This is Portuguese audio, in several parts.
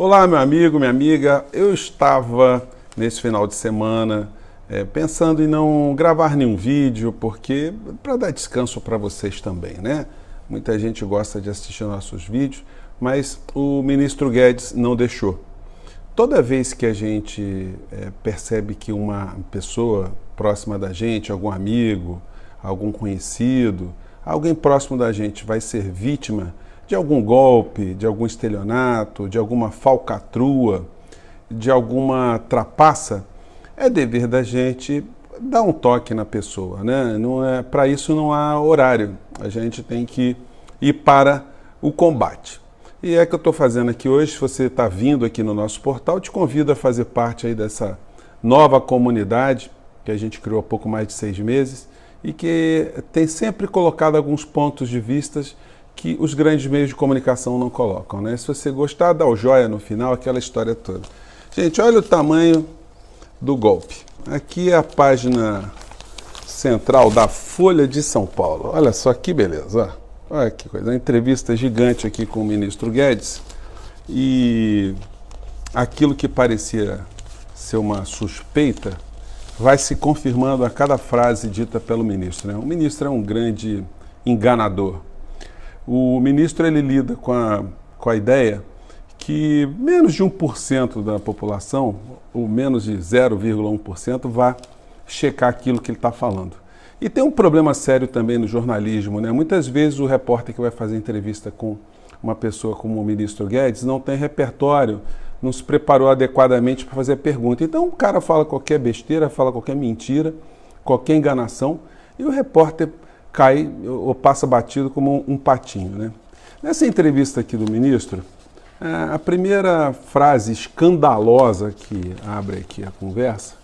Olá, meu amigo, minha amiga. Eu estava nesse final de semana pensando em não gravar nenhum vídeo, porque para dar descanso para vocês também, né? Muita gente gosta de assistir nossos vídeos, mas o ministro Guedes não deixou. Toda vez que a gente percebe que uma pessoa próxima da gente, algum amigo, algum conhecido, alguém próximo da gente vai ser vítima de algum golpe, de algum estelionato, de alguma falcatrua, de alguma trapaça, é dever da gente dar um toque na pessoa, né? Para isso não há horário, a gente tem que ir para o combate. E é que eu estou fazendo aqui hoje. Se você está vindo aqui no nosso portal, te convido a fazer parte aí dessa nova comunidade que a gente criou há pouco mais de 6 meses e que tem sempre colocado alguns pontos de vistas que os grandes meios de comunicação não colocam, né? Se você gostar, dá o joia no final, aquela história toda. Gente, olha o tamanho do golpe. Aqui é a página central da Folha de São Paulo. Olha só que beleza, ó. Olha que coisa, uma entrevista gigante aqui com o ministro Guedes e aquilo que parecia ser uma suspeita vai se confirmando a cada frase dita pelo ministro, né? O ministro é um grande enganador. O ministro ele lida com a ideia que menos de 1% da população, ou menos de 0,1%, vá checar aquilo que ele está falando. E tem um problema sério também no jornalismo, né? Muitas vezes o repórter que vai fazer entrevista com uma pessoa como o ministro Guedes não tem repertório, não se preparou adequadamente para fazer a pergunta. Então o cara fala qualquer besteira, fala qualquer mentira, qualquer enganação, e o repórter cai ou passa batido como um patinho, né? Nessa entrevista aqui do ministro, a primeira frase escandalosa que abre aqui a conversa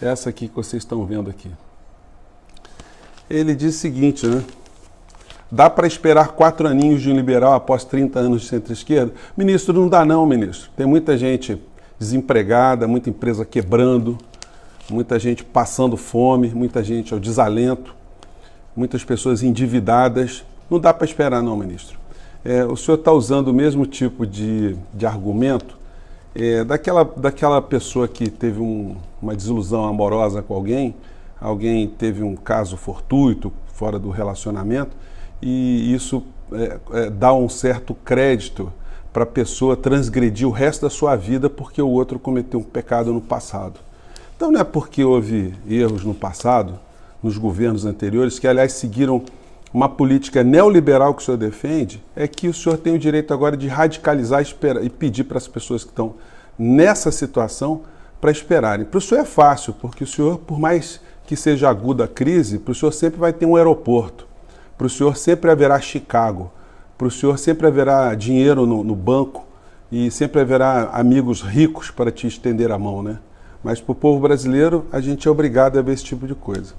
é essa aqui que vocês estão vendo aqui. Ele diz o seguinte, né? Dá para esperar 4 aninhos de um liberal após 30 anos de centro-esquerda? Ministro, não dá não, ministro. Tem muita gente desempregada, muita empresa quebrando, muita gente passando fome, muita gente ao desalento, muitas pessoas endividadas. Não dá para esperar não, ministro. O senhor está usando o mesmo tipo de argumento daquela pessoa que teve uma desilusão amorosa com alguém teve um caso fortuito fora do relacionamento e isso dá um certo crédito para a pessoa transgredir o resto da sua vida porque o outro cometeu um pecado no passado. Então não é porque houve erros no passado, nos governos anteriores, que aliás seguiram uma política neoliberal que o senhor defende, é que o senhor tem o direito agora de radicalizar e pedir para as pessoas que estão nessa situação para esperarem. Para o senhor é fácil, porque o senhor, por mais que seja aguda a crise, para o senhor sempre vai ter um aeroporto, para o senhor sempre haverá Chicago, para o senhor sempre haverá dinheiro no banco e sempre haverá amigos ricos para te estender a mão, né? Mas para o povo brasileiro, a gente é obrigado a ver esse tipo de coisa.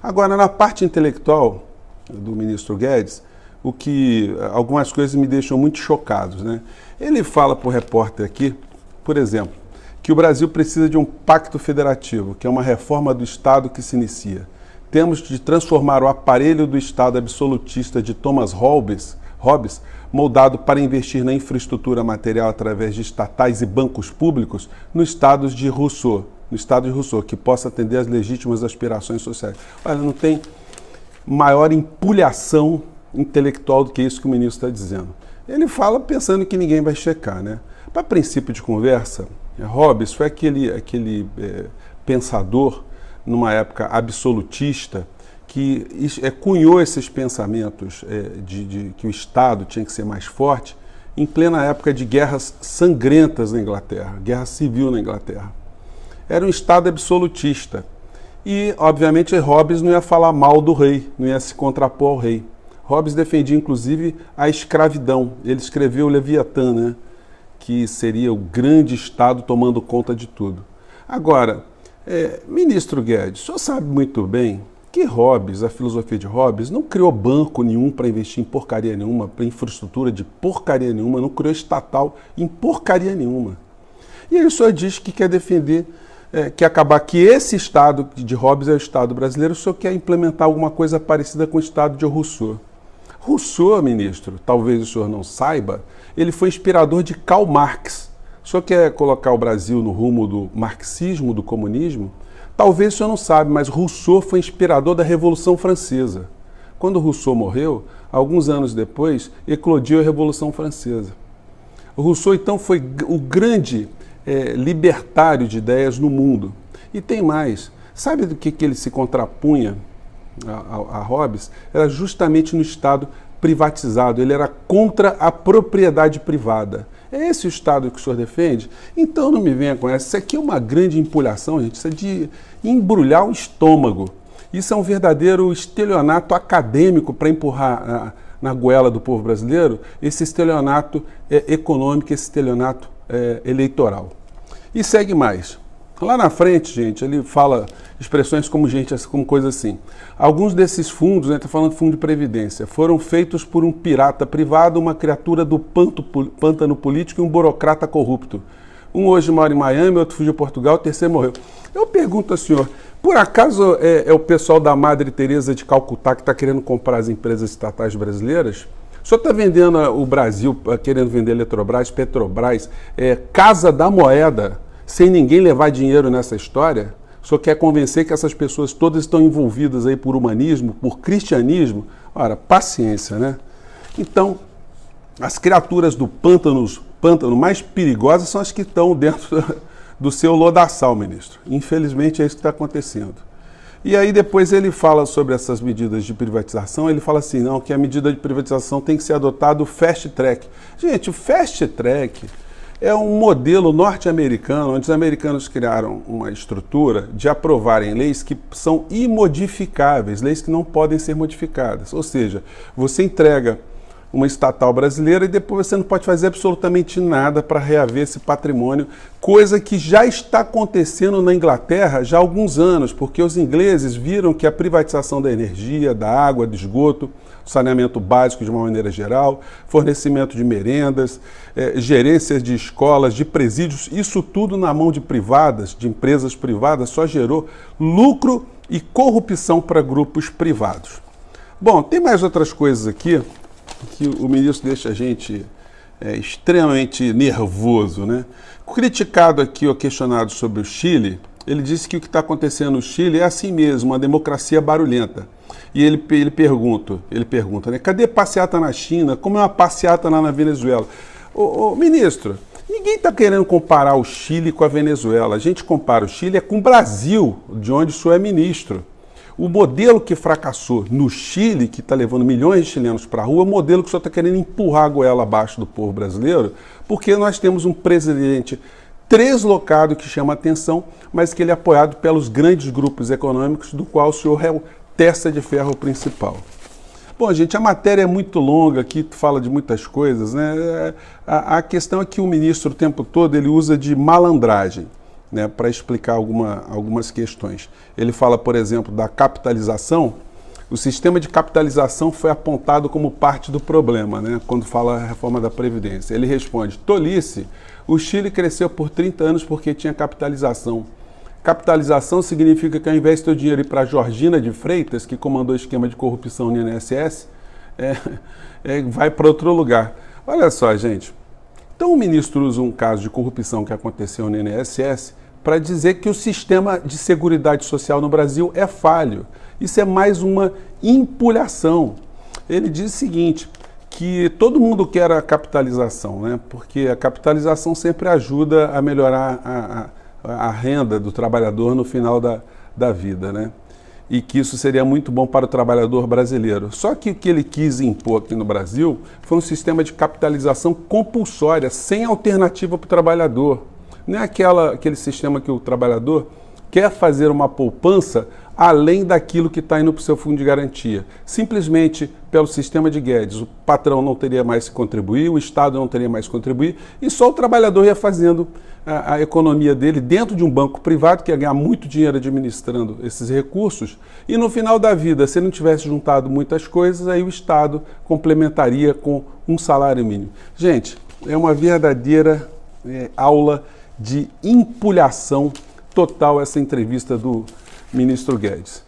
Agora, na parte intelectual do ministro Guedes, algumas coisas me deixam muito chocados, né? Ele fala para o repórter aqui, por exemplo, que o Brasil precisa de um pacto federativo, que é uma reforma do Estado que se inicia. Temos de transformar o aparelho do Estado absolutista de Thomas Hobbes, moldado para investir na infraestrutura material através de estatais e bancos públicos, no Estado de Rousseau, que possa atender às legítimas aspirações sociais. Olha, não tem maior empulhação intelectual do que isso que o ministro está dizendo. Ele fala pensando que ninguém vai checar, né? Para princípio de conversa, Hobbes foi aquele pensador, numa época absolutista, que cunhou esses pensamentos de que o Estado tinha que ser mais forte em plena época de guerras sangrentas na Inglaterra, guerra civil na Inglaterra. Era um Estado absolutista. E, obviamente, Hobbes não ia falar mal do rei, não ia se contrapor ao rei. Hobbes defendia, inclusive, a escravidão. Ele escreveu o Leviatã, né? Que seria o grande Estado tomando conta de tudo. Agora, ministro Guedes, o senhor sabe muito bem que Hobbes, a filosofia de Hobbes, não criou banco nenhum para investir em porcaria nenhuma, para infraestrutura de porcaria nenhuma, não criou estatal em porcaria nenhuma. E aí o senhor diz que quer defender, quer acabar que esse Estado de Hobbes é o Estado brasileiro, o senhor quer implementar alguma coisa parecida com o Estado de Rousseau. Rousseau, ministro, talvez o senhor não saiba, ele foi inspirador de Karl Marx. O senhor quer colocar o Brasil no rumo do marxismo, do comunismo? Talvez o senhor não sabe, mas Rousseau foi inspirador da Revolução Francesa. Quando Rousseau morreu, alguns anos depois, eclodiu a Revolução Francesa. O Rousseau, então, foi o grande libertário de ideias no mundo. E tem mais. Sabe do que ele se contrapunha a Hobbes? Era justamente no Estado privatizado. Ele era contra a propriedade privada. É esse o Estado que o senhor defende? Então não me venha com essa. Isso aqui é uma grande empulhação, gente. Isso é de embrulhar o estômago. Isso é um verdadeiro estelionato acadêmico para empurrar na goela do povo brasileiro esse estelionato econômico, esse estelionato eleitoral. E segue mais. Lá na frente, gente, ele fala expressões como coisa assim. Alguns desses fundos, está falando de fundo de previdência, foram feitos por um pirata privado, uma criatura do pântano político e um burocrata corrupto. Um hoje mora em Miami, outro fugiu de Portugal, o terceiro morreu. Eu pergunto ao senhor, por acaso é o pessoal da Madre Teresa de Calcutá que está querendo comprar as empresas estatais brasileiras? O senhor está vendendo o Brasil, querendo vender Eletrobras, Petrobras, Casa da Moeda, sem ninguém levar dinheiro nessa história? O senhor quer convencer que essas pessoas todas estão envolvidas aí por humanismo, por cristianismo? Ora, paciência, né? Então, as criaturas do pântano mais perigosas são as que estão dentro do seu lodaçal, ministro. Infelizmente é isso que está acontecendo. E aí depois ele fala sobre essas medidas de privatização, ele fala assim, não, que a medida de privatização tem que ser adotada o fast track. Gente, o fast track é um modelo norte-americano, onde os americanos criaram uma estrutura de aprovarem leis que são imodificáveis, leis que não podem ser modificadas. Ou seja, você entrega uma estatal brasileira e depois você não pode fazer absolutamente nada para reaver esse patrimônio, coisa que já está acontecendo na Inglaterra já há alguns anos, porque os ingleses viram que a privatização da energia, da água, do esgoto, saneamento básico de uma maneira geral, fornecimento de merendas, gerências de escolas, de presídios, isso tudo na mão de privadas, de empresas privadas, só gerou lucro e corrupção para grupos privados. Bom, tem mais outras coisas aqui que o ministro deixa a gente extremamente nervoso, né? Criticado aqui, questionado sobre o Chile, ele disse que o que está acontecendo no Chile é assim mesmo, uma democracia barulhenta. E ele pergunta, né? Cadê passeata na China? Como é uma passeata lá na Venezuela? Ministro, ninguém está querendo comparar o Chile com a Venezuela. A gente compara o Chile com o Brasil, de onde o senhor é ministro. O modelo que fracassou no Chile, que está levando milhões de chilenos para a rua, é o modelo que o senhor está querendo empurrar a goela abaixo do povo brasileiro, porque nós temos um presidente deslocado que chama atenção, mas que ele é apoiado pelos grandes grupos econômicos, do qual o senhor é o testa de ferro principal. Bom, gente, a matéria é muito longa aqui, fala de muitas coisas, né? A questão é que o ministro, o tempo todo, ele usa de malandragem, né, para explicar algumas questões. Ele fala, por exemplo, da capitalização. O sistema de capitalização foi apontado como parte do problema, né, quando fala a reforma da Previdência. Ele responde, tolice, o Chile cresceu por 30 anos porque tinha capitalização. Capitalização significa que ao invés de ter o dinheiro ir para a Georgina de Freitas, que comandou o esquema de corrupção no INSS, vai para outro lugar. Olha só, gente. Então o ministro usa um caso de corrupção que aconteceu no INSS para dizer que o sistema de seguridade social no Brasil é falho. Isso é mais uma empulhação. Ele diz o seguinte, que todo mundo quer a capitalização, né? Porque a capitalização sempre ajuda a melhorar a renda do trabalhador no final da vida, né? E que isso seria muito bom para o trabalhador brasileiro. Só que o que ele quis impor aqui no Brasil foi um sistema de capitalização compulsória, sem alternativa para o trabalhador. Não é aquele sistema que o trabalhador quer fazer uma poupança além daquilo que está indo para o seu fundo de garantia. Simplesmente, pelo sistema de Guedes, o patrão não teria mais que contribuir, o Estado não teria mais que contribuir, e só o trabalhador ia fazendo a economia dele dentro de um banco privado, que ia ganhar muito dinheiro administrando esses recursos, e no final da vida, se ele não tivesse juntado muitas coisas, aí o Estado complementaria com um salário mínimo. Gente, é uma verdadeira aula de empulhação total essa entrevista do ministro Guedes.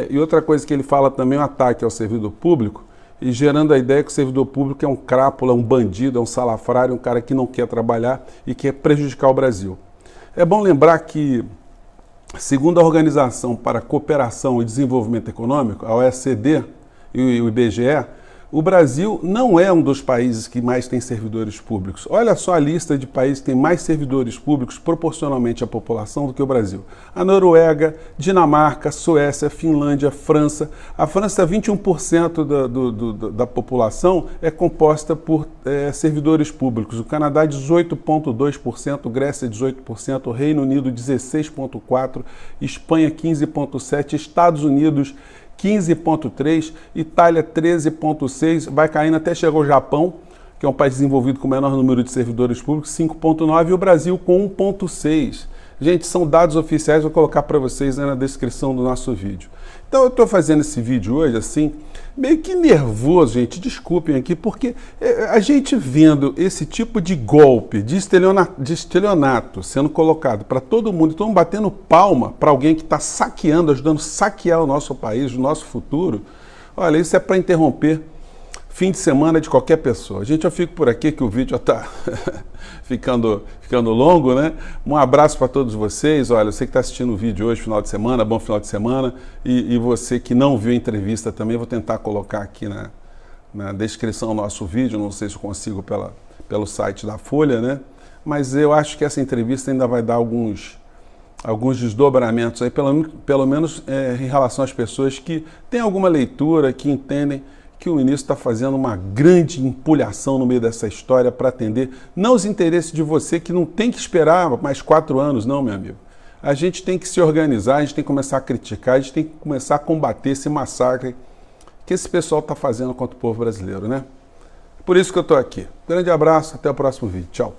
E outra coisa que ele fala também é um ataque ao servidor público. e gerando a ideia que o servidor público é um crápula, um bandido, é um salafrário, um cara que não quer trabalhar e quer prejudicar o Brasil. É bom lembrar que, segundo a Organização para a Cooperação e Desenvolvimento Econômico, a OECD e o IBGE, o Brasil não é um dos países que mais tem servidores públicos. Olha só a lista de países que têm mais servidores públicos proporcionalmente à população do que o Brasil. A Noruega, Dinamarca, Suécia, Finlândia, França. A França, 21% da população é composta por servidores públicos. O Canadá, 18,2%, Grécia, 18%, Reino Unido, 16,4%, Espanha, 15,7%, Estados Unidos, 15,3%, Itália 13,6%, vai caindo até chegar ao Japão, que é um país desenvolvido com o menor número de servidores públicos, 5,9%, e o Brasil com 1,6%. Gente, são dados oficiais, vou colocar para vocês aí na descrição do nosso vídeo. Então eu estou fazendo esse vídeo hoje assim, meio que nervoso, gente, desculpem aqui, porque a gente vendo esse tipo de golpe, de estelionato sendo colocado para todo mundo batendo palma para alguém que está saqueando, ajudando a saquear o nosso país, o nosso futuro, olha, isso é para interromper fim de semana de qualquer pessoa. Gente, eu fico por aqui que o vídeo já está ficando longo, né? Um abraço para todos vocês. Olha, você que está assistindo o vídeo hoje, final de semana, bom final de semana. E você que não viu a entrevista também, vou tentar colocar aqui na descrição do nosso vídeo. Não sei se eu consigo pelo site da Folha, né? Mas eu acho que essa entrevista ainda vai dar alguns desdobramentos aí, pelo menos em relação às pessoas que têm alguma leitura, que entendem que o ministro está fazendo uma grande empulhação no meio dessa história para atender não os interesses de você, que não tem que esperar mais 4 anos, não, meu amigo. A gente tem que se organizar, a gente tem que começar a criticar, a gente tem que começar a combater esse massacre que esse pessoal está fazendo contra o povo brasileiro, né? Por isso que eu estou aqui. Grande abraço, até o próximo vídeo. Tchau.